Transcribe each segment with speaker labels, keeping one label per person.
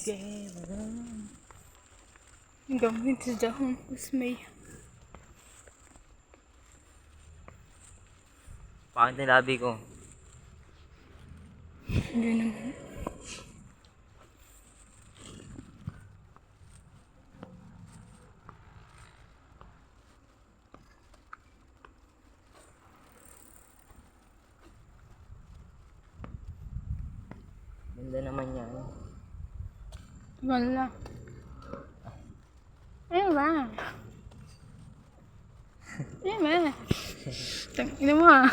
Speaker 1: together. Going to the home with me.
Speaker 2: Pangit na labi ko.
Speaker 1: Hindi naman.
Speaker 2: Ganda naman yan.
Speaker 1: Wala. Ayun ba? Ayun ba? Tangina mo ah.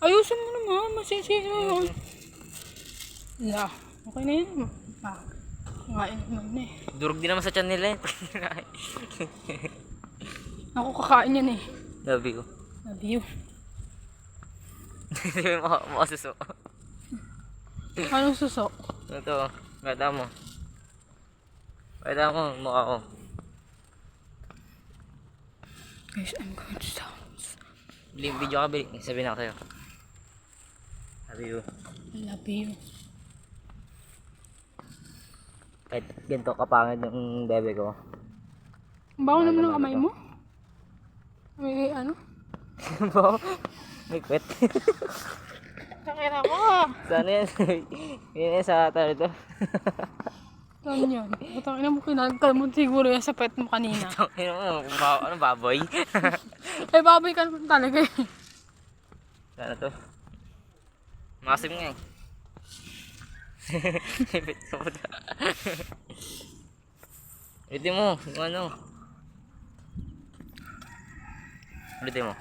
Speaker 1: Ayusin mo naman, masisira yun. Wala. Okay na yun. Kumain naman eh.
Speaker 2: Durog din naman sa tiyan nila eh.
Speaker 1: Ako kakain yan eh.
Speaker 2: Labi ko.
Speaker 1: Love you.
Speaker 2: Hindi mo makasuso.
Speaker 1: Anong suso?
Speaker 2: Ito, gata mo. Gata mo, mukha ko.
Speaker 1: Guys, I'm going to stop.
Speaker 2: Video ka, Bili. Sabihin ako sa'yo. Sabi ko.
Speaker 1: I love you.
Speaker 2: Kahit ganito kapangit yung bebe ko.
Speaker 1: Ang bago naman ng kamay mo? May ano?
Speaker 2: Bawo? May kwet.
Speaker 1: Takira ko!
Speaker 2: Sana yan? Yun yan sa talo to.
Speaker 1: Saan yan? Butang ina mo, kinagkal mo siguro yan sa pet mo kanina.
Speaker 2: Ano, baboy?
Speaker 1: Ay, baboy ka naman talaga eh.
Speaker 2: Sana to? Masim nga eh. Ipit ko po na. Ulitin mo, yung ano. Ulitin mo.